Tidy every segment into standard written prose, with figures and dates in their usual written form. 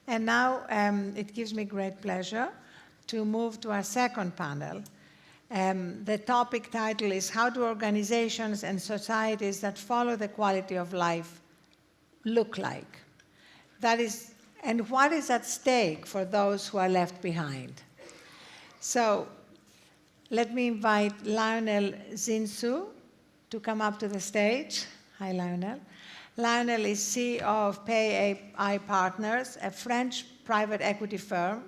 And now it gives me great pleasure to move to our second panel. The topic title is How do organizations and societies that follow the quality of life look like? That is, and what is at stake for those who are left behind? So let me invite Lionel Zinsu to come up to the stage. Hi, Lionel. Lionel is CEO of PayAI Partners, a French private equity firm.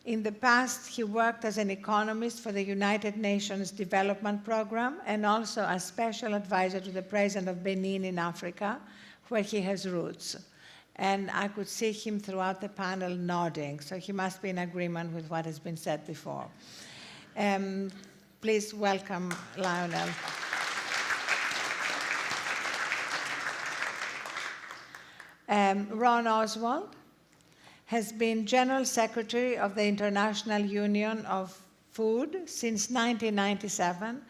In the past, he worked as an economist for the United Nations Development Program and also as special advisor to the President of Benin in Africa, where he has roots. And I could see him throughout the panel nodding, so he must be in agreement with what has been said before. Please welcome Lionel. Ron Oswald has been General Secretary of the International Union of Food since 1997,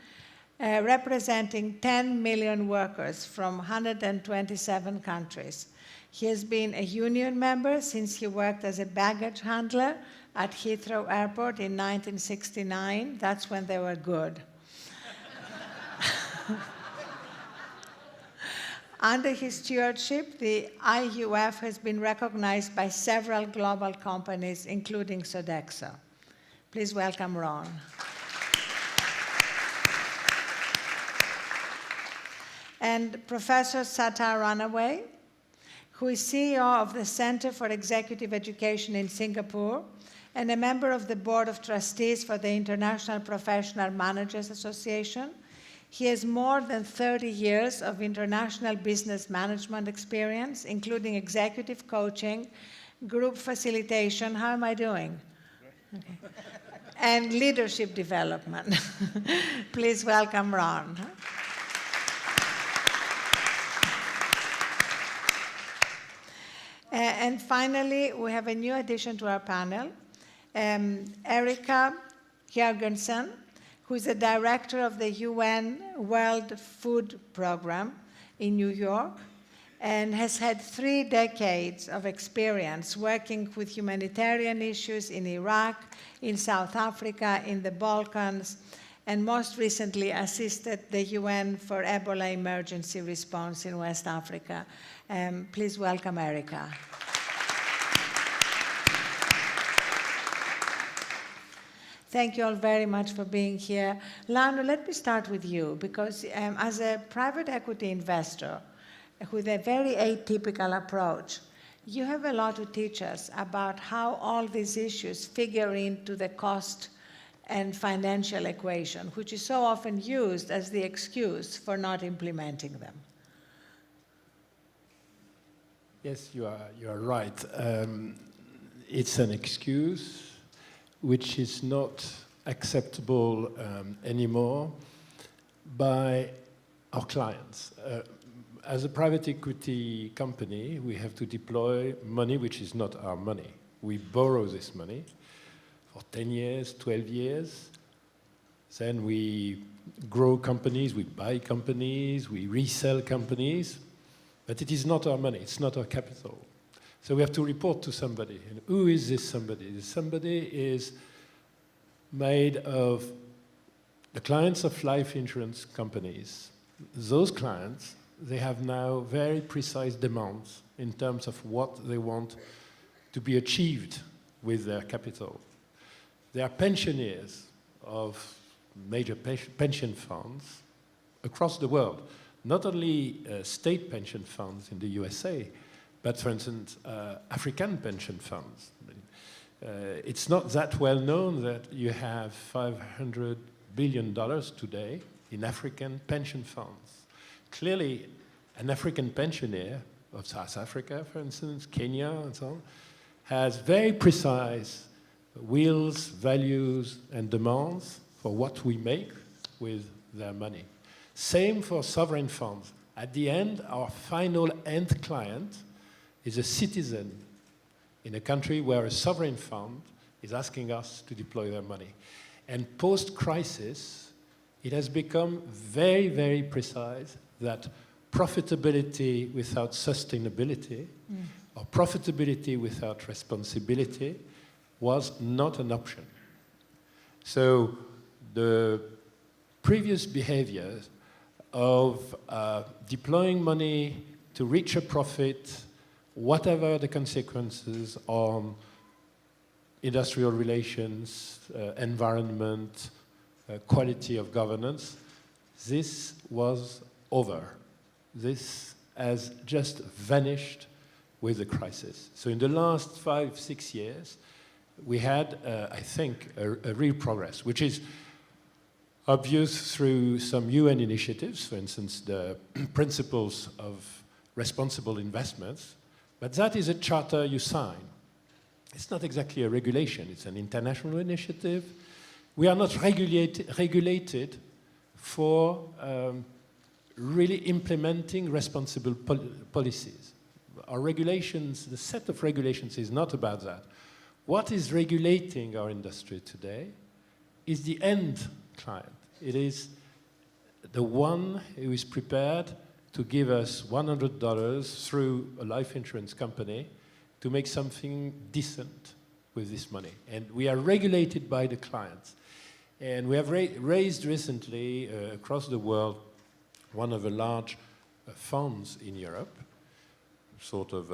representing 10 million workers from 127 countries. He has been a union member since he worked as a baggage handler at Heathrow Airport in 1969. That's when they were good. Under his stewardship, the IUF has been recognized by several global companies, including Sodexo. Please welcome Ron. And Professor Sattar Bawany, who is CEO of the Center for Executive Education in Singapore and a member of the Board of Trustees for the International Professional Managers Association. He has more than 30 years of international business management experience, including executive coaching, group facilitation, how am I doing? Okay. And leadership development. Please welcome Ron. And finally, we have a new addition to our panel, 𝐂𝐿𝐴 Jorgensen, who is the director of the UN World Food Program in New York and has had 3 decades of experience working with humanitarian issues in Iraq, in South Africa, in the Balkans, and most recently assisted the UN for Ebola emergency response in West Africa. Please welcome 𝐂𝐿𝐴. Thank you all very much for being here. Lionel, let me start with you, because as a private equity investor with a very atypical approach, you have a lot to teach us about how all these issues figure into the cost and financial equation, which is so often used as the excuse for not implementing them. Yes, you are right. It's an excuse which is not acceptable anymore by our clients. As a private equity company, we have to deploy money which is not our money. We borrow this money for 10 years, 12 years. Then we grow companies, we buy companies, we resell companies, but it is not our money, it's not our capital. So we have to report to somebody. And who is this somebody? This somebody is made of the clients of life insurance companies. Those clients, they have now very precise demands in terms of what they want to be achieved with their capital. They are pensioners of major pension funds across the world, not only state pension funds in the USA, but for instance, African pension funds. It's not that well known that you have $500 billion today in African pension funds. Clearly, an African pensioner of South Africa, for instance, Kenya and so on, has very precise wills, values, and demands for what we make with their money. Same for sovereign funds. At the end, our final end client is a citizen in a country where a sovereign fund is asking us to deploy their money. And post-crisis, it has become very, very precise that profitability without sustainability or profitability without responsibility was not an option. So the previous behaviors of deploying money to reach a profit, whatever the consequences on industrial relations, environment, quality of governance, this was over. This has just vanished with the crisis. So in the last 5-6 years, we had, I think, a real progress, which is obvious through some UN initiatives, for instance, the principles of responsible investments, but that is a charter you sign. It's not exactly a regulation, it's an international initiative. We are not regulated for really implementing responsible policies. Our regulations, the set of regulations is not about that. What is regulating our industry today is the end client. It is the one who is prepared to give us $100 through a life insurance company to make something decent with this money. And we are regulated by the clients. And we have raised recently across the world one of the large funds in Europe, sort of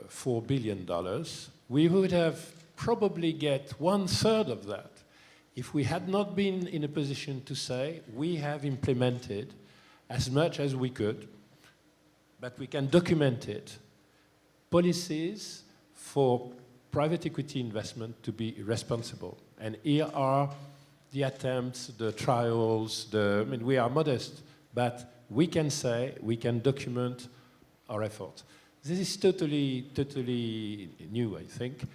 $4 billion. We would have probably get 1/3 of that if we had not been in a position to say we have implemented as much as we could, but we can document it, policies for private equity investment to be responsible. And here are the attempts, the trials, I mean, we are modest, but we can say, we can document our efforts. This is totally new, I think,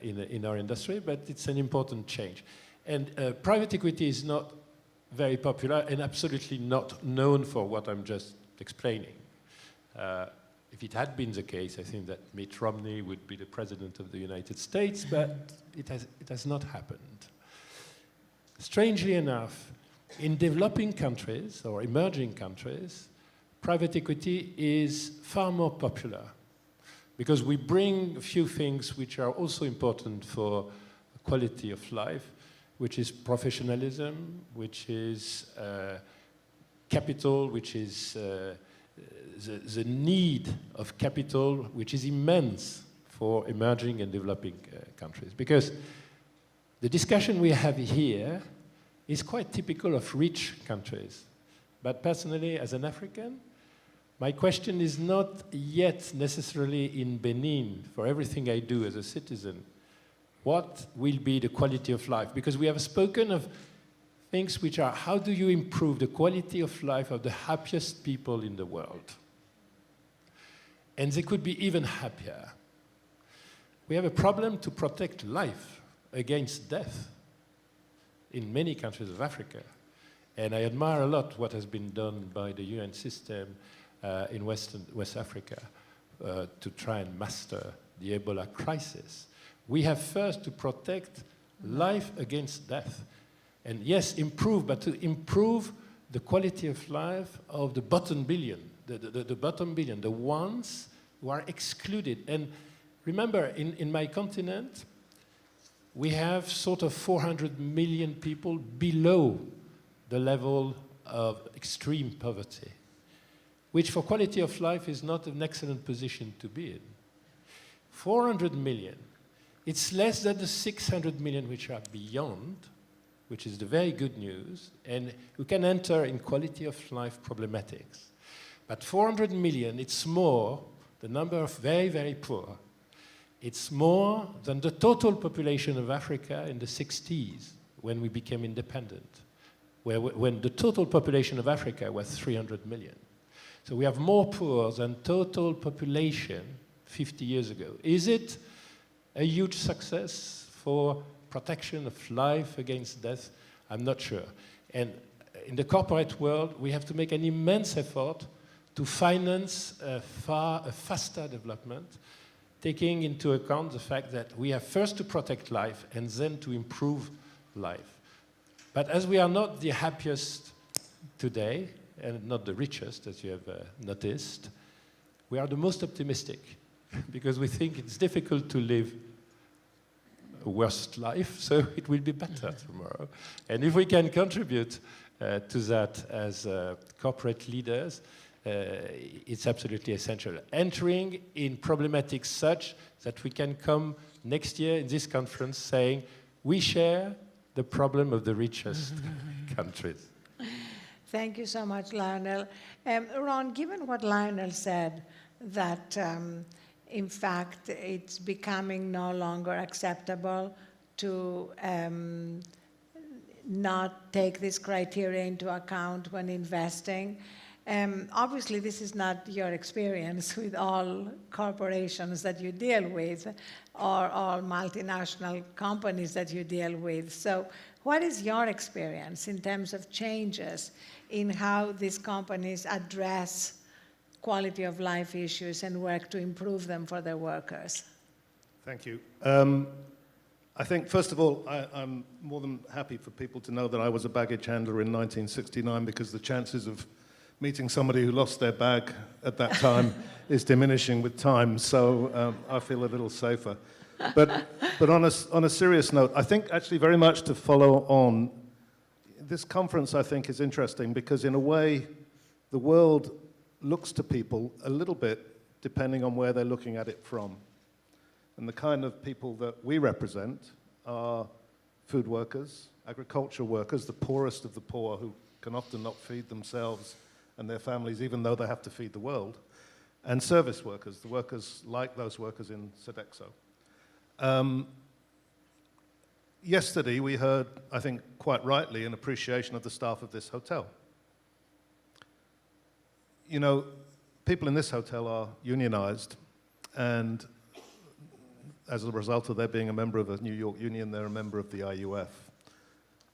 in our industry, but it's an important change. And private equity is not very popular and absolutely not known for what I'm just explaining. If it had been the case, I think that Mitt Romney would be the president of the United States, but it has not happened. Strangely enough, in developing countries or emerging countries, private equity is far more popular because we bring a few things which are also important for quality of life, which is professionalism, which is capital, which is the need of capital, which is immense for emerging and developing countries. Because the discussion we have here is quite typical of rich countries. But personally, as an African, my question is not yet necessarily in Benin, for everything I do as a citizen, what will be the quality of life? Because we have spoken of things which are, how do you improve the quality of life of the happiest people in the world? And they could be even happier. We have a problem to protect life against death in many countries of Africa. And I admire a lot what has been done by the UN system in West Africa to try and master the Ebola crisis. We have first to protect life against death. And yes, improve, but to improve the quality of life of the bottom billion, the bottom billion, the ones who are excluded. And remember, in my continent, we have sort of 400 million people below the level of extreme poverty, which for quality of life is not an excellent position to be in. 400 million. It's less than the 600 million which are beyond, which is the very good news, and we can enter in quality of life problematics. But 400 million, it's more, the number of very, very poor, it's more than the total population of Africa in the 60s when we became independent, when the total population of Africa was 300 million. So we have more poor than total population 50 years ago. Is it a huge success for protection of life against death? I'm not sure. And in the corporate world, we have to make an immense effort to finance a faster development, taking into account the fact that we have first to protect life and then to improve life. But as we are not the happiest today, and not the richest, as you have noticed, we are the most optimistic. because we think it's difficult to live a worse life, so it will be better tomorrow. And if we can contribute to that as corporate leaders, it's absolutely essential. Entering in problematics such that we can come next year in this conference saying, we share the problem of the richest countries. Thank you so much, Lionel. Ron, given what Lionel said, that in fact it's becoming no longer acceptable to not take this criteria into account when investing. Obviously, this is not your experience with all corporations that you deal with or all multinational companies that you deal with. So what is your experience in terms of changes in how these companies address quality of life issues and work to improve them for their workers? Thank you. I think, first of all, I'm more than happy for people to know that I was a baggage handler in 1969, because the chances of meeting somebody who lost their bag at that time is diminishing with time, so I feel a little safer. But on a serious note, I think actually very much to follow on, this conference I think is interesting because in a way the world looks to people a little bit depending on where they're looking at it from. And the kind of people that we represent are food workers, agricultural workers, the poorest of the poor who can often not feed themselves and their families even though they have to feed the world, and service workers, the workers like those workers in Sodexo. Yesterday we heard, I think quite rightly, an appreciation of the staff of this hotel. You know, people in this hotel are unionized, and as a result of their being a member of a New York union, they're a member of the IUF.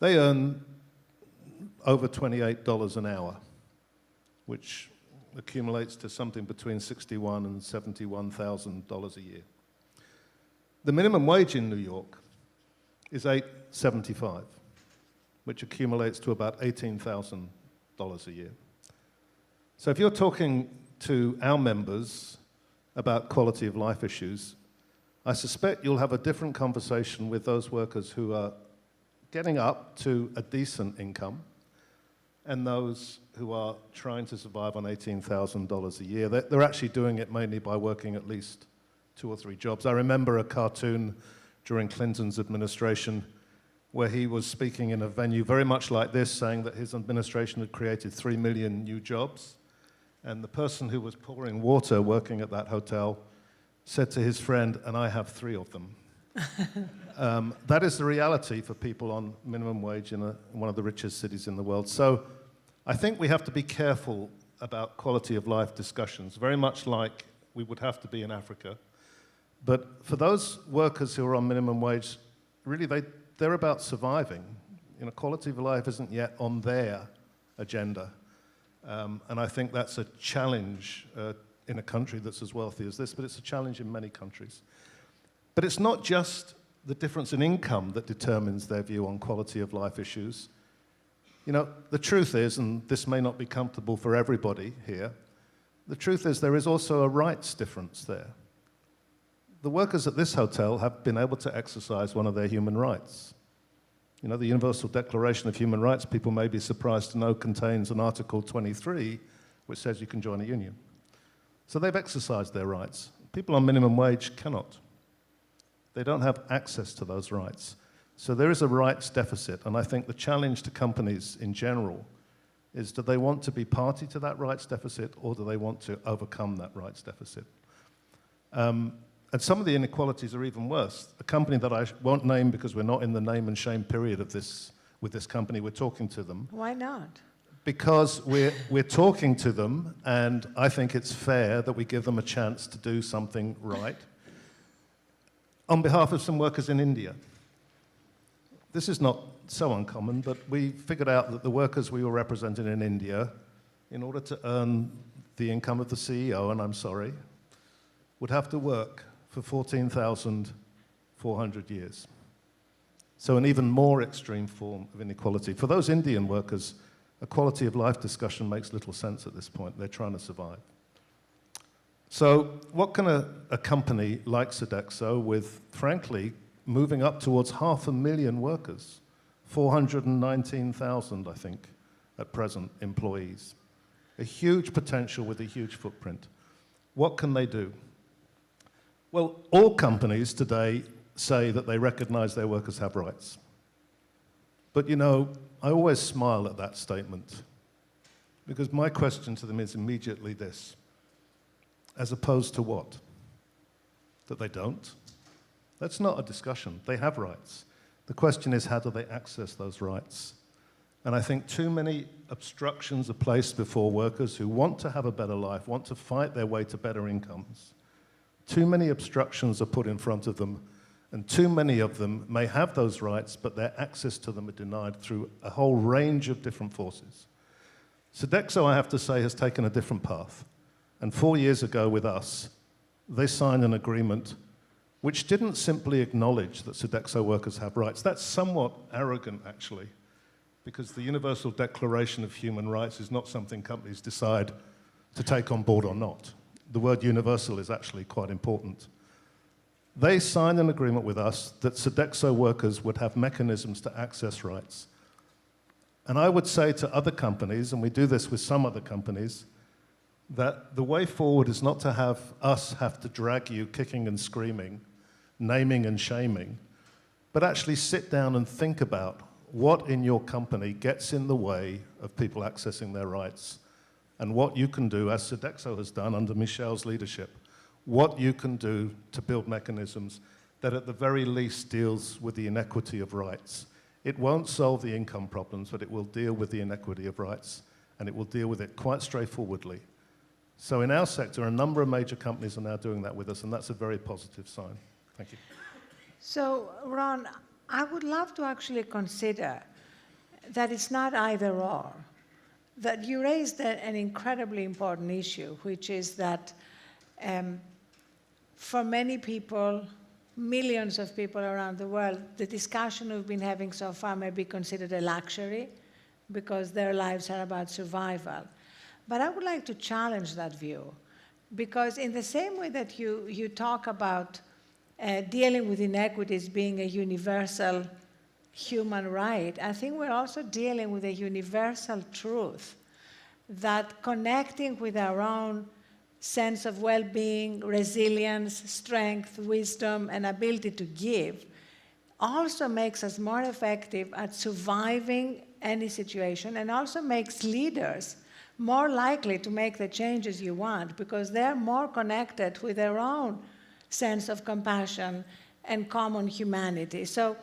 They earn over $28 an hour, which accumulates to something between $61,000 and $71,000 a year. The minimum wage in New York is $8.75, which accumulates to about $18,000 a year. So if you're talking to our members about quality of life issues, I suspect you'll have a different conversation with those workers who are getting up to a decent income and those who are trying to survive on $18,000 a year. They're actually doing it mainly by working at least 2 or 3 jobs. I remember a cartoon during Clinton's administration where he was speaking in a venue very much like this, saying that his administration had created 3 million new jobs. And the person who was pouring water working at that hotel said to his friend, and I have 3 of them. That is the reality for people on minimum wage in one of the richest cities in the world. So I think we have to be careful about quality of life discussions, very much like we would have to be in Africa. But for those workers who are on minimum wage, really they're about surviving. You know, quality of life isn't yet on their agenda. And I think that's a challenge in a country that's as wealthy as this, but it's a challenge in many countries. But it's not just the difference in income that determines their view on quality of life issues. You know, the truth is, and this may not be comfortable for everybody here, the truth is there is also a rights difference there. The workers at this hotel have been able to exercise one of their human rights. You know, the Universal Declaration of Human Rights, people may be surprised to know, contains an Article 23, which says you can join a union. So they've exercised their rights. People on minimum wage cannot. They don't have access to those rights. So there is a rights deficit, and I think the challenge to companies in general is, do they want to be party to that rights deficit, or do they want to overcome that rights deficit? And some of the inequalities are even worse. A company that I won't name because we're not in the name and shame period of this, with this company, we're talking to them. Why not? Because we're talking to them, and I think it's fair that we give them a chance to do something right. On behalf of some workers in India. This is not so uncommon, but we figured out that the workers we were representing in India, in order to earn the income of the CEO, and I'm sorry, would have to work for 14,400 years. So an even more extreme form of inequality. For those Indian workers, a quality of life discussion makes little sense at this point. They're trying to survive. So what can a company like Sodexo, with, frankly, moving up towards 500,000 workers, 419,000, I think, at present, employees, a huge potential with a huge footprint. What can they do? Well, all companies today say that they recognize their workers have rights. But you know, I always smile at that statement, because my question to them is immediately this: as opposed to what? That they don't? That's not a discussion. They have rights. The question is, how do they access those rights? And I think too many obstructions are placed before workers who want to have a better life, want to fight their way to better incomes. Too many obstructions are put in front of them, and too many of them may have those rights, but their access to them are denied through a whole range of different forces. Sodexo, I have to say, has taken a different path. And 4 years ago with us, they signed an agreement which didn't simply acknowledge that Sodexo workers have rights. That's somewhat arrogant, actually, because the Universal Declaration of Human Rights is not something companies decide to take on board or not. The word universal is actually quite important. They signed an agreement with us that Sodexo workers would have mechanisms to access rights. And I would say to other companies, and we do this with some other companies, that the way forward is not to have us have to drag you kicking and screaming, naming and shaming, but actually sit down and think about what in your company gets in the way of people accessing their rights, and what you can do, as Sodexo has done under Michelle's leadership, what you can do to build mechanisms that at the very least deals with the inequity of rights. It won't solve the income problems, but it will deal with the inequity of rights, and it will deal with it quite straightforwardly. So in our sector, a number of major companies are now doing that with us, and that's a very positive sign. Thank you. So, Ron, I would love to actually consider that it's not either or. That you raised an incredibly important issue, which is that for many people, millions of people around the world, the discussion we've been having so far may be considered a luxury because their lives are about survival. But I would like to challenge that view, because in the same way that you talk about dealing with inequities being a universal human right, I think we're also dealing with a universal truth that connecting with our own sense of well-being, resilience, strength, wisdom, and ability to give also makes us more effective at surviving any situation, and also makes leaders more likely to make the changes you want, because they're more connected with their own sense of compassion and common humanity. So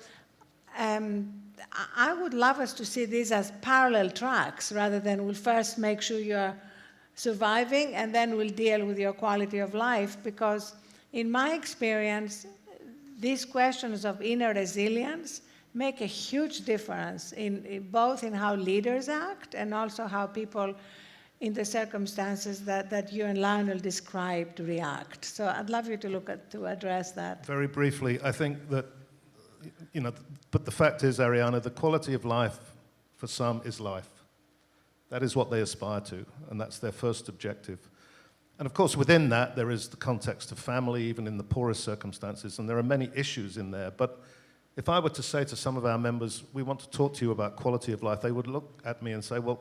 I would love us to see these as parallel tracks, rather than we'll first make sure you're surviving and then we'll deal with your quality of life, because in my experience, these questions of inner resilience make a huge difference in both in how leaders act and also how people in the circumstances that you and Lionel described react. So I'd love you to address that. Very briefly, I think that, you know, but the fact is, Arianna, the quality of life for some is life. That is what they aspire to, and that's their first objective. And of course, within that, there is the context of family, even in the poorest circumstances, and there are many issues in there. But if I were to say to some of our members, we want to talk to you about quality of life, they would look at me and say, well,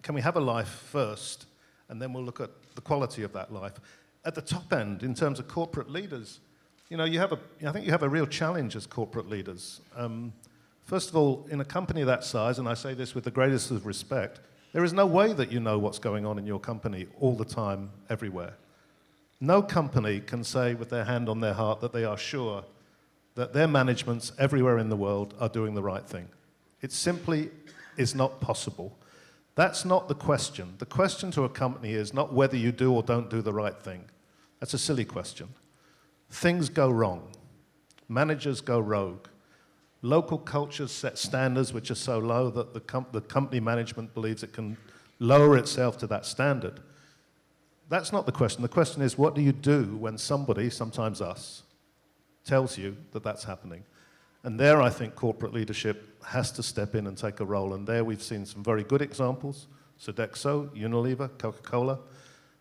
can we have a life first, and then we'll look at the quality of that life. At the top end, in terms of corporate leaders, you know, I think you have a real challenge as corporate leaders. First of all, in a company that size, and I say this with the greatest of respect, there is no way that you know what's going on in your company all the time, everywhere. No company can say with their hand on their heart that they are sure that their managements everywhere in the world are doing the right thing. It simply is not possible. That's not the question. The question to a company is not whether you do or don't do the right thing. That's a silly question. Things go wrong. Managers go rogue. Local cultures set standards which are so low that the company management believes it can lower itself to that standard. That's not the question. The question is, what do you do when somebody, sometimes us, tells you that that's happening? And there, I think corporate leadership has to step in and take a role. And there we've seen some very good examples, Sodexo, Unilever, Coca-Cola.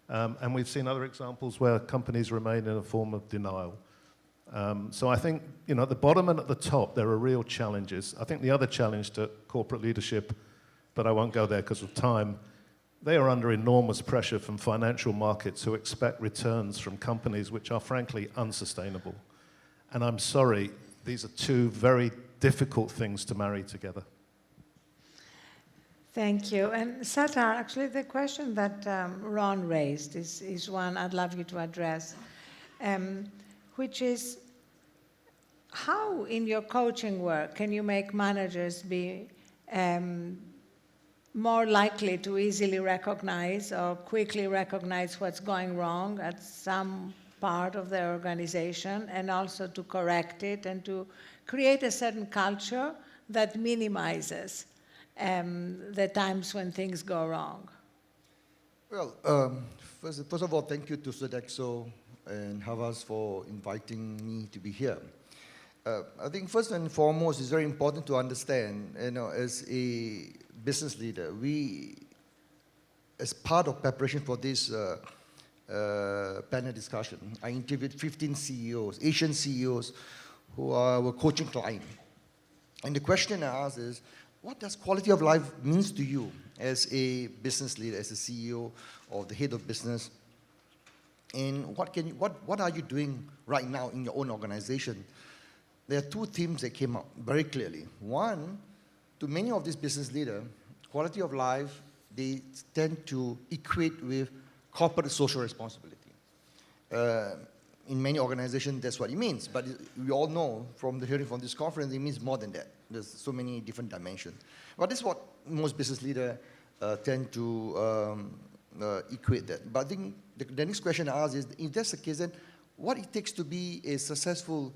And we've seen other examples where companies remain in a form of denial. So I think, you know, at the bottom and at the top, there are real challenges. I think the other challenge to corporate leadership, but I won't go there because of time, they are under enormous pressure from financial markets who expect returns from companies which are frankly unsustainable. And I'm sorry, these are two very difficult things to marry together. Thank you. And Sattar, actually the question that Ron raised is one I'd love you to address, which is how in your coaching work can you make managers be more likely to easily recognize or quickly recognize what's going wrong at some part of their organization, and also to correct it and to create a certain culture that minimizes the times when things go wrong? Well, first of all, thank you to Sodexo and Havas for inviting me to be here. I think first and foremost, it's very important to understand, you know, as a business leader, we, as part of preparation for this panel discussion, I interviewed 15 CEOs, Asian CEOs, who were coaching clients. And the question I asked is, what does quality of life means to you as a business leader, as a CEO or the head of business? And what are you doing right now in your own organization? There are two themes that came up very clearly. One, to many of these business leaders, quality of life, they tend to equate with corporate social responsibility. In many organizations, that's what it means. But we all know from the hearing from this conference, it means more than that. There's so many different dimensions. But this is what most business leaders tend to equate that. But I think the next question I ask is, if that's the case, then what it takes to be a successful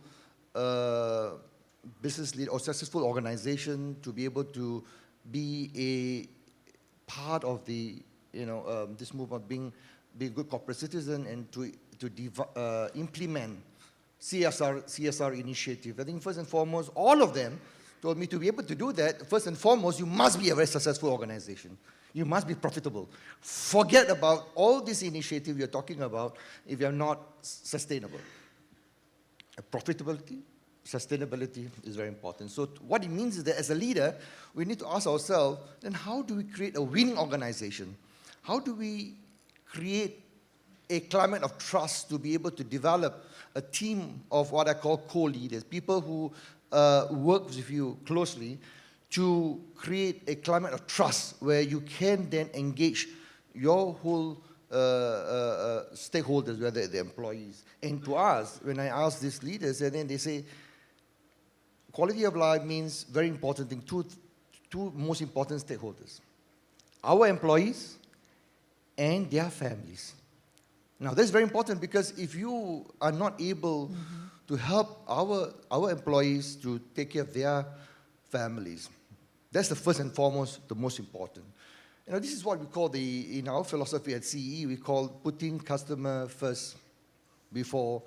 business leader or successful organization to be able to be a part of the, you know, this movement, being a good corporate citizen and to implement CSR initiative. I think first and foremost, all of them told me to be able to do that, first and foremost, you must be a very successful organization. You must be profitable. Forget about all this initiative you're talking about if you're not sustainable. Profitability, sustainability is very important. So what it means is that as a leader, we need to ask ourselves, then how do we create a winning organization? How do we create a climate of trust to be able to develop a team of what I call co-leaders, people who work with you closely to create a climate of trust where you can then engage your whole stakeholders, whether they're employees. And to us, when I ask these leaders, and then they say, quality of life means very important thing, two most important stakeholders, our employees and their families. Now, that's very important because if you are not able to help our employees to take care of their families, that's the first and foremost, the most important. You know, this is what we call in our philosophy at CE, we call putting customer first before,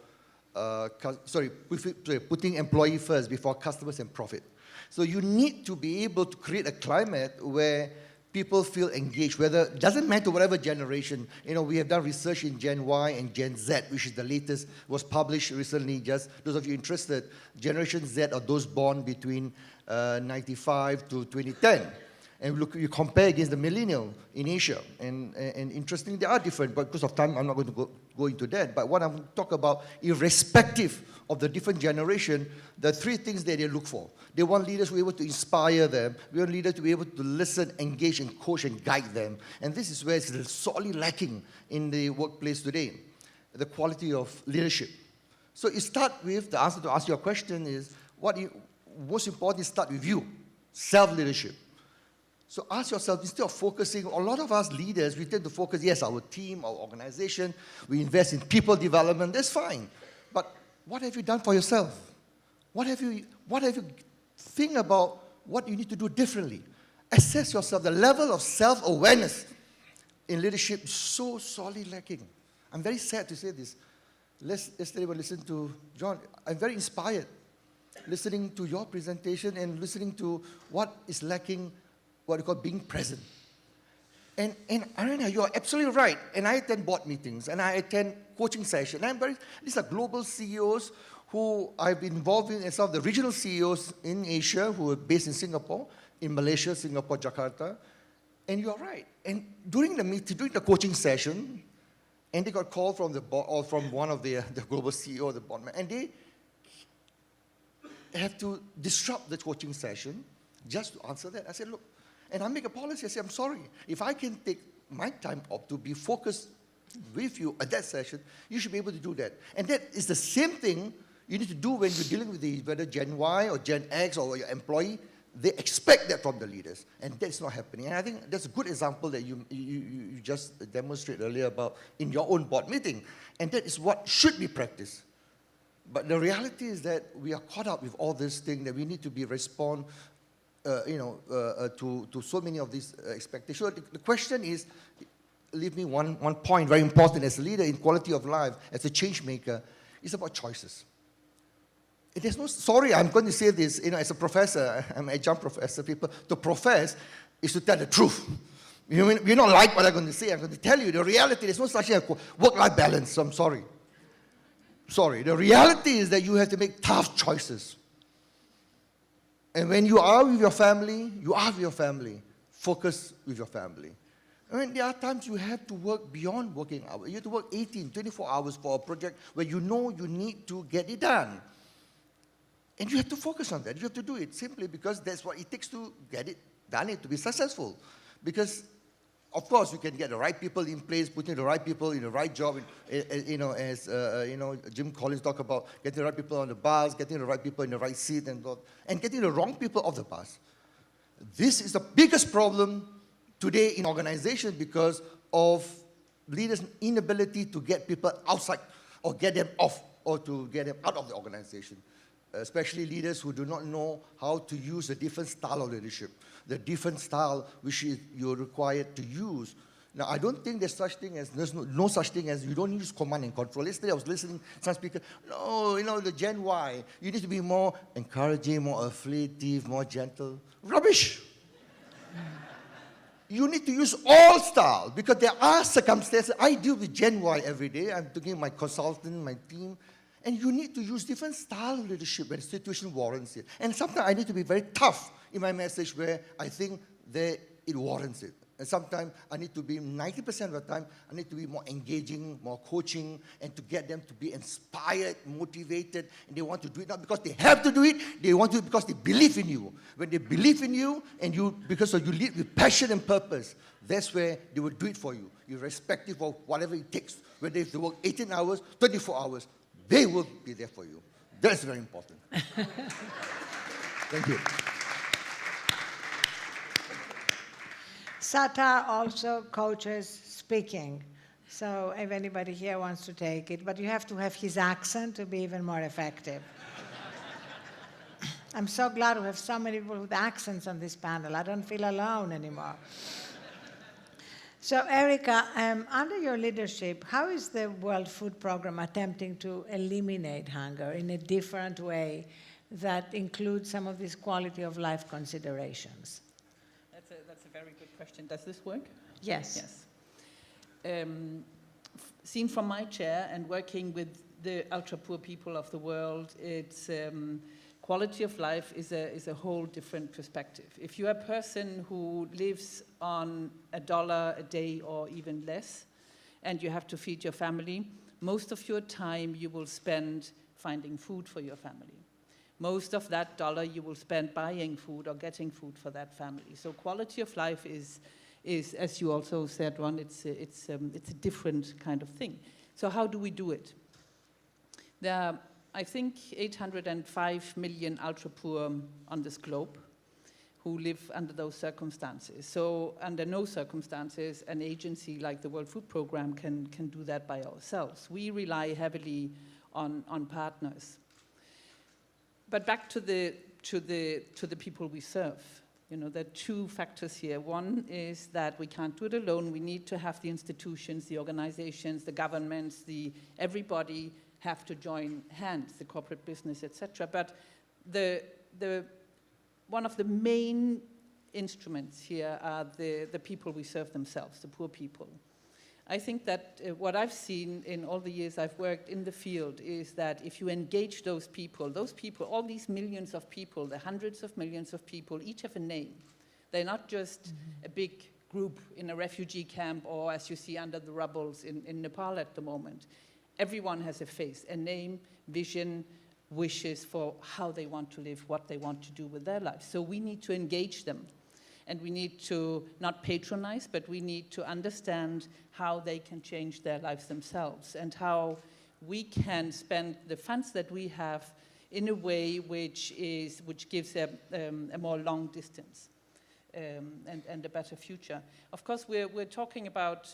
putting employee first before customers and profit. So you need to be able to create a climate where people feel engaged, whether, doesn't matter whatever generation. You know, we have done research in Gen Y and Gen Z, which is the latest, was published recently, just those of you interested. Generation Z are those born between 95 to 2010. And look, you compare against the millennial in Asia. And interestingly, they are different, but because of time, I'm not going to go into that. But what I'm going to talk about, irrespective of the different generation, the three things that they look for. They want leaders who are able to inspire them. We want leaders to be able to listen, engage, and coach and guide them. And this is where it's sorely lacking in the workplace today, the quality of leadership. So it starts with, the answer to ask your question is, most important is start with you, self-leadership. So ask yourself, instead of focusing, a lot of us leaders, we tend to focus, yes, our team, our organization, we invest in people development, that's fine. But what have you done for yourself? What have you think about what you need to do differently? Assess yourself. The level of self-awareness in leadership is so sorely lacking. I'm very sad to say this. Yesterday we listened to John. I'm very inspired listening to your presentation and listening to what is lacking, what we call being present. And Arianna, you are absolutely right. And I attend board meetings, and I attend coaching sessions. These are global CEOs who I've been involved in, and some of the regional CEOs in Asia who are based in Singapore, in Malaysia, Singapore, Jakarta. And you're right. And during the meeting, during the coaching session, and they got called from the board, or from one of the global CEO of the board, and they have to disrupt the coaching session just to answer that. I said, look, and I make a policy. I say, I'm sorry. If I can take my time up to be focused with you at that session, you should be able to do that. And that is the same thing you need to do when you're dealing with whether Gen Y or Gen X or your employee. They expect that from the leaders, and that's not happening. And I think that's a good example that you just demonstrated earlier about in your own board meeting. And that is what should be practiced. But the reality is that we are caught up with all this thing that we need to be respond to so many of these expectations. So the question is, leave me one point very important as a leader in quality of life, as a change maker, is about choices. There's no, sorry, I'm going to say this, as a professor, I'm an adjunct professor, to profess is to tell the truth. You don't like what I'm going to say, I'm going to tell you the reality. There's no such thing as work-life balance, so I'm sorry. Sorry, the reality is that you have to make tough choices. And when you are with your family, you are with your family. Focus with your family. I mean, there are times you have to work beyond working hours. You have to work 18, 24 hours for a project where you know you need to get it done. And you have to focus on that. You have to do it simply because that's what it takes to get it done, to be successful. Because, of course, you can get the right people in place, putting the right people in the right job. As Jim Collins talked about, getting the right people on the bus, getting the right people in the right seat, and getting the wrong people off the bus. This is the biggest problem today in organizations because of leaders' inability to get people outside or get them off or to get them out of the organization. Especially leaders who do not know how to use a different style of leadership, the different style which you're required to use. Now, I don't think there's no such thing as you don't use command and control. Yesterday I was listening to some speaker, no, the Gen Y, you need to be more encouraging, more affiliative, more gentle. Rubbish. You need to use all style because there are circumstances. I deal with Gen Y every day. I'm talking to my consultant, my team. And you need to use different style of leadership when the situation warrants it. And sometimes I need to be very tough in my message where I think that it warrants it. And sometimes I need to be, 90% of the time, I need to be more engaging, more coaching, and to get them to be inspired, motivated, and they want to do it not because they have to do it, they want to do it because they believe in you. When they believe in you, and because you lead with passion and purpose, that's where they will do it for you, irrespective of whatever it takes. Whether they have to work 18 hours, 24 hours, they will be there for you. That's very important. Thank you. Sattar also coaches speaking. So if anybody here wants to take it, but you have to have his accent to be even more effective. I'm so glad we have so many people with accents on this panel. I don't feel alone anymore. So, Erica, under your leadership, how is the World Food Programme attempting to eliminate hunger in a different way that includes some of these quality of life considerations? That's a very good question. Does this work? Yes. Yes. Seen from my chair and working with the ultra-poor people of the world, it's quality of life is a whole different perspective. If you're a person who lives on $1 a day or even less, and you have to feed your family, most of your time you will spend finding food for your family. Most of that dollar you will spend buying food or getting food for that family. So quality of life is as you also said, Ron, it's a different kind of thing. So how do we do it? There are, I think, 805 million ultra-poor on this globe who live under those circumstances. So under no circumstances, an agency like the World Food Programme can do that by ourselves. We rely heavily on partners. But back to the people we serve. There are two factors here. One is that we can't do it alone. We need to have the institutions, the organizations, the governments, everybody have to join hands, the corporate business, etc. But one of the main instruments here are the people we serve themselves, the poor people. I think that what I've seen in all the years I've worked in the field is that if you engage those people, all these millions of people, the hundreds of millions of people, each have a name. They're not just a big group in a refugee camp or as you see under the rubbles in Nepal at the moment. Everyone has a face, a name, vision, wishes for how they want to live, what they want to do with their lives. So we need to engage them. And we need to not patronize, but we need to understand how they can change their lives themselves and how we can spend the funds that we have in a way which gives a more long distance and a better future. Of course, we're talking about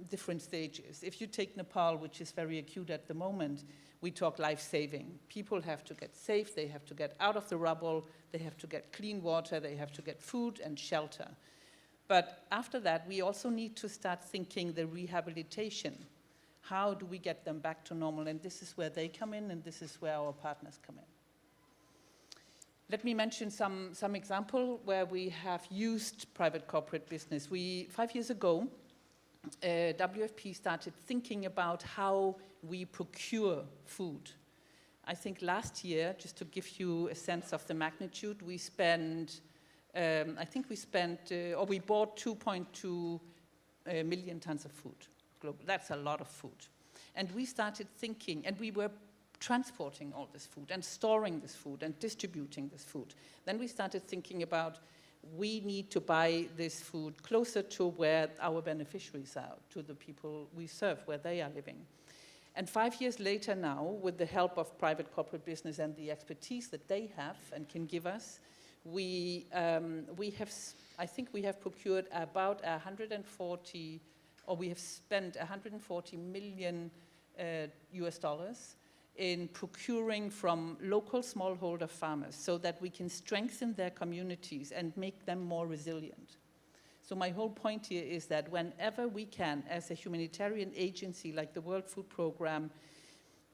different stages. If you take Nepal, which is very acute at the moment, we talk life-saving. People have to get safe, they have to get out of the rubble, they have to get clean water, they have to get food and shelter. But after that, we also need to start thinking the rehabilitation. How do we get them back to normal? And this is where they come in, and this is where our partners come in. Let me mention some example where we have used private corporate business. 5 years ago, WFP started thinking about how we procure food. I think last year, just to give you a sense of the magnitude, we bought 2.2 million tons of food global. That's a lot of food. And we started thinking, and we were transporting all this food and storing this food and distributing this food. Then we started thinking about we need to buy this food closer to where our beneficiaries are, to the people we serve, where they are living. And 5 years later now, with the help of private corporate business and the expertise that they have and can give us, we have procured about 140, or we have spent 140 million US dollars in procuring from local smallholder farmers so that we can strengthen their communities and make them more resilient. So my whole point here is that whenever we can, as a humanitarian agency like the World Food Programme,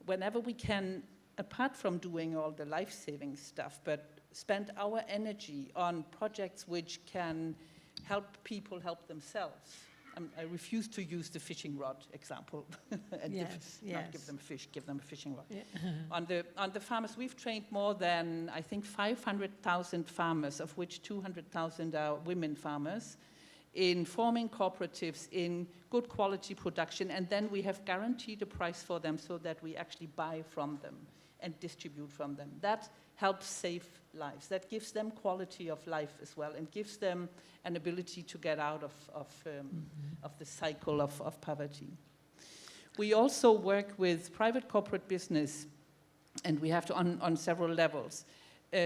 whenever we can, apart from doing all the life-saving stuff, but spend our energy on projects which can help people help themselves. I refuse to use the fishing rod example and not give them fish, give them a fishing rod. Yeah. On the farmers, we've trained more than, I think, 500,000 farmers, of which 200,000 are women farmers, in forming cooperatives in good quality production, and then we have guaranteed a price for them so that we actually buy from them and distribute from them. That helps save lives. That gives them quality of life as well and gives them an ability to get out of the cycle of poverty. We also work with private corporate business, and we have to on several levels.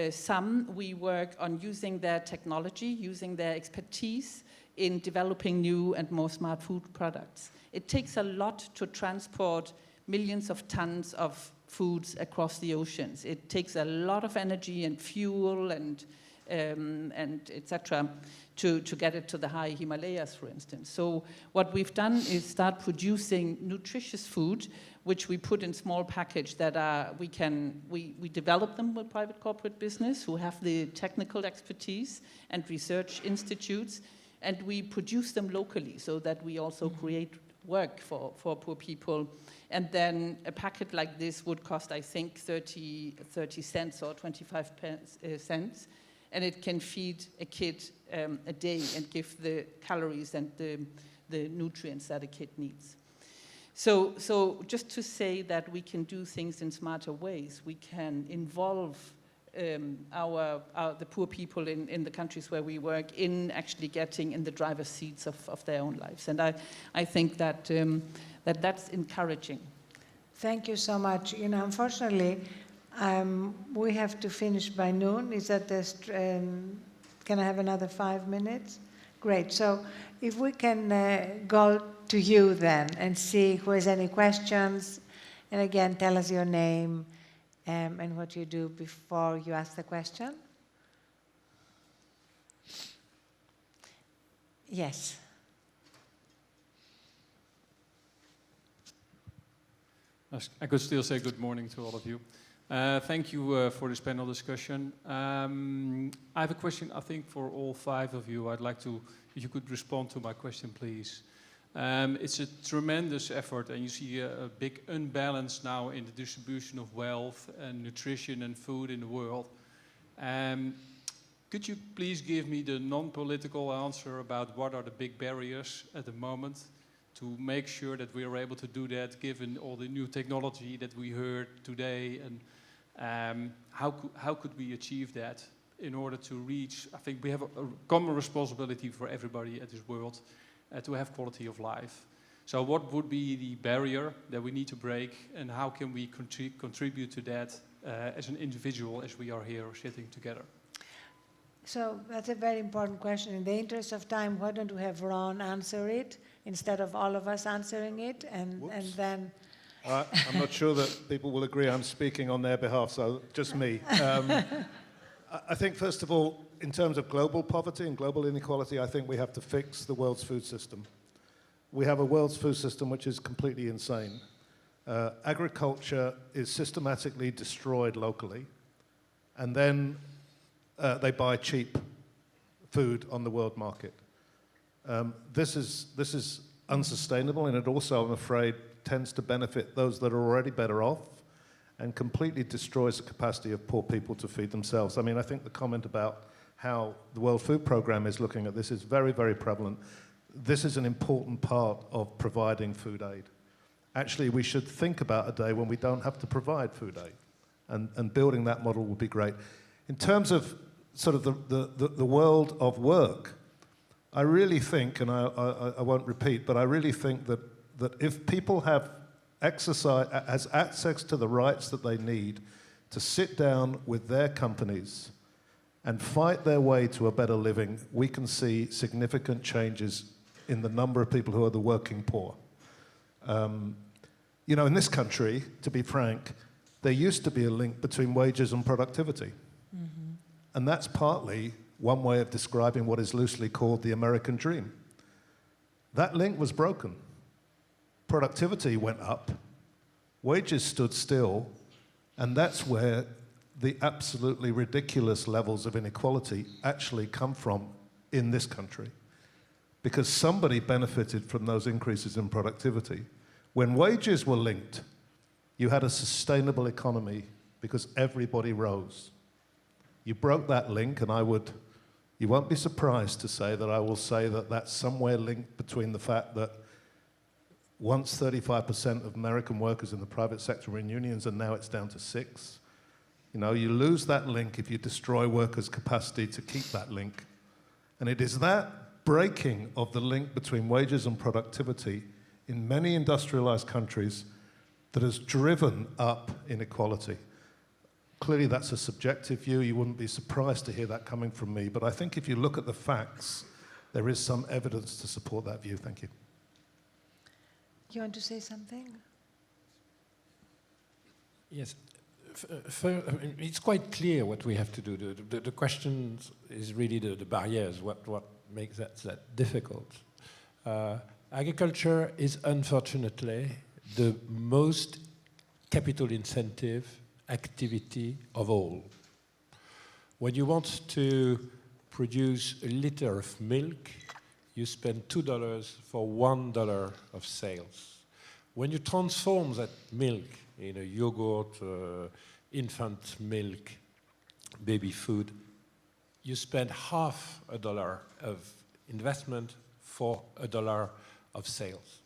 Some we work on using their technology, using their expertise in developing new and more smart food products. It takes a lot to transport millions of tons of foods across the oceans. It takes a lot of energy and fuel and etc. to get it to the high Himalayas, for instance. So what we've done is start producing nutritious food, which we put in small package that we develop them with private corporate business who have the technical expertise and research institutes, and we produce them locally so that we also create work for poor people. And then a packet like this would cost, I think, 30 cents or 25 cents, and it can feed a kid a day and give the calories and the nutrients that a kid needs. So just to say that we can do things in smarter ways, we can involve the poor people in the countries where we work in actually getting in the driver's seats of their own lives. And I think that that's encouraging. Thank you so much. You know, unfortunately, we have to finish by noon. Is that can I have another 5 minutes? Great. So if we can go to you then and see who has any questions. And again, tell us your name and what you do before you ask the question. Yes. I could still say good morning to all of you. Thank you for this panel discussion. I have a question, I think, for all 5 of you. I'd like to, if you could respond to my question, please. It's a tremendous effort, and you see a big imbalance now in the distribution of wealth and nutrition and food in the world. Could you please give me the non-political answer about what are the big barriers at the moment to make sure that we are able to do that, given all the new technology that we heard today, and how could we achieve that in order to reach, I think we have a common responsibility for everybody at this world to have quality of life. So what would be the barrier that we need to break, and how can we contribute to that as an individual as we are here sitting together? So that's a very important question. In the interest of time, why don't we have Ron answer it instead of all of us answering it, and then... I'm not sure that people will agree I'm speaking on their behalf, so just me. I think, first of all, in terms of global poverty and global inequality, I think we have to fix the world's food system. We have a world's food system which is completely insane. Agriculture is systematically destroyed locally, and then they buy cheap food on the world market. This is unsustainable, and it also, I'm afraid, tends to benefit those that are already better off and completely destroys the capacity of poor people to feed themselves. I mean, I think the comment about how the World Food Programme is looking at this is very, very prevalent. This is an important part of providing food aid. Actually, we should think about a day when we don't have to provide food aid, and building that model would be great. In terms of sort of the world of work, I really think, and I won't repeat, but I really think that if people have access to the rights that they need to sit down with their companies and fight their way to a better living, we can see significant changes in the number of people who are the working poor. You know, in this country, to be frank, there used to be a link between wages and productivity. Mm-hmm. And that's partly one way of describing what is loosely called the American dream. That link was broken. Productivity went up, wages stood still, and that's where the absolutely ridiculous levels of inequality actually come from in this country. Because somebody benefited from those increases in productivity. When wages were linked, you had a sustainable economy because everybody rose. You broke that link, and you won't be surprised to say that I will say that that's somewhere linked between the fact that once 35% of American workers in the private sector were in unions, and now it's down to 6%. You know, you lose that link if you destroy workers' capacity to keep that link. And it is that breaking of the link between wages and productivity in many industrialized countries that has driven up inequality. Clearly, that's a subjective view. You wouldn't be surprised to hear that coming from me. But I think if you look at the facts, there is some evidence to support that view. Thank you. You want to say something? Yes. I mean, it's quite clear what we have to do. The question is really the barriers, what makes that difficult. Agriculture is unfortunately the most capital intensive activity of all. When you want to produce a liter of milk, you spend $2 for $1 of sales. When you transform that milk in a yogurt, infant milk, baby food, you spend $0.50 of investment for $1 of sales.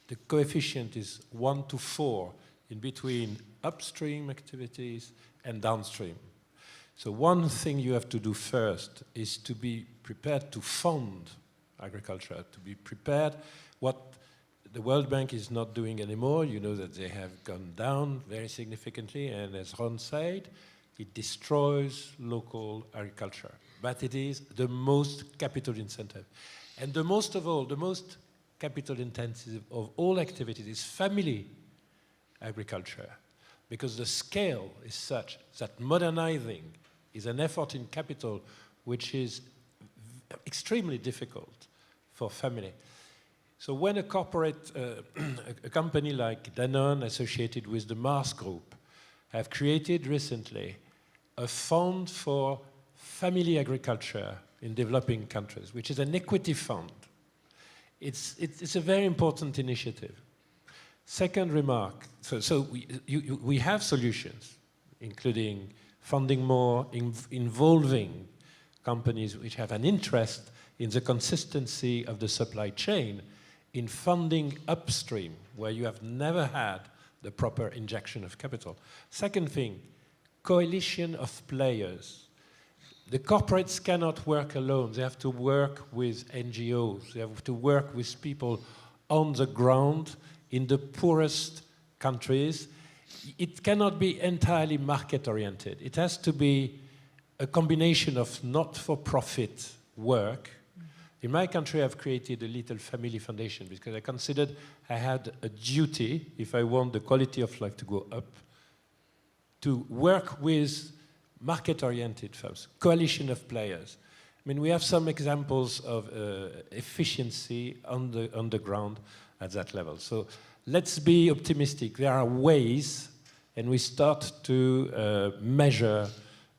The coefficient is 1 to 4 in between upstream activities and downstream. So one thing you have to do first is to be prepared to fund agriculture, to be prepared. What the World Bank is not doing anymore, you know that they have gone down very significantly, and as Ron said, it destroys local agriculture. But it is the most capital intensive. And the most of all, the most capital intensive of all activities is family agriculture, because the scale is such that modernizing is an effort in capital which is extremely difficult for family. So when a corporate, a company like Danone associated with the Mars Group have created recently a fund for family agriculture in developing countries, which is an equity fund. It's a very important initiative. Second remark, so we have solutions, including funding more, involving companies which have an interest in the consistency of the supply chain, in funding upstream, where you have never had the proper injection of capital. Second thing, coalition of players. The corporates cannot work alone. They have to work with NGOs. They have to work with people on the ground in the poorest countries. It cannot be entirely market-oriented. It has to be a combination of not-for-profit work. In my country, I've created a little family foundation because I considered I had a duty, if I want the quality of life to go up, to work with market-oriented firms, coalition of players. I mean, we have some examples of efficiency on the ground at that level. So let's be optimistic. There are ways, and we start to measure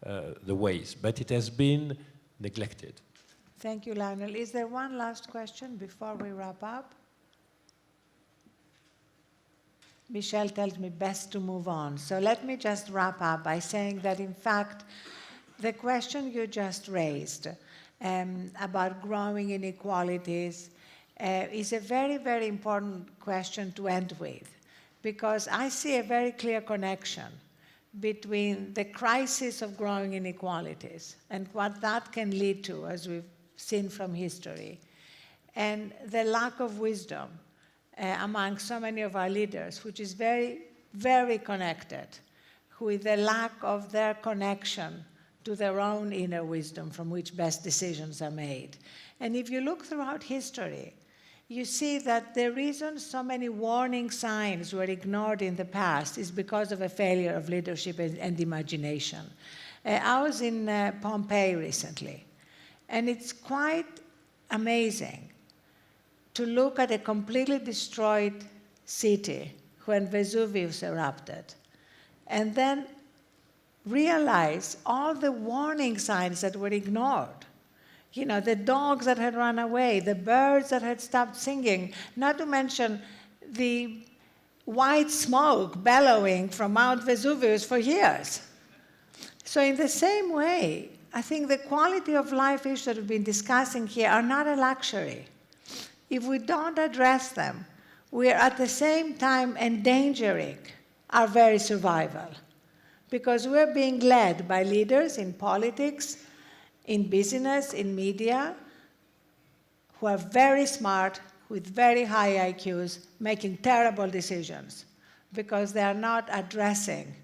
the ways, but it has been neglected. Thank you, Lionel. Is there one last question before we wrap up? Michelle tells me best to move on. So let me just wrap up by saying that, in fact, the question you just raised about growing inequalities is a very, very important question to end with, because I see a very clear connection between the crisis of growing inequalities and what that can lead to, as we've seen from history, and the lack of wisdom among so many of our leaders, which is very, very connected with the lack of their connection to their own inner wisdom from which best decisions are made. And if you look throughout history, you see that the reason so many warning signs were ignored in the past is because of a failure of leadership and imagination. I was in Pompeii recently, and it's quite amazing to look at a completely destroyed city when Vesuvius erupted, and then realize all the warning signs that were ignored. You know, the dogs that had run away, the birds that had stopped singing, not to mention the white smoke bellowing from Mount Vesuvius for years. So in the same way, I think the quality of life issues that we've been discussing here are not a luxury. If we don't address them, we are at the same time endangering our very survival, because we're being led by leaders in politics, in business, in media, who are very smart, with very high IQs, making terrible decisions because they are not addressing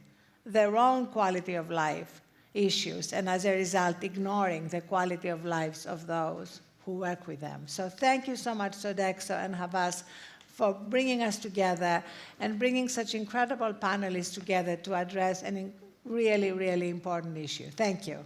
their own quality of life issues, and as a result, ignoring the quality of lives of those who work with them. So thank you so much, Sodexo and Havas, for bringing us together and bringing such incredible panelists together to address a really, really important issue. Thank you.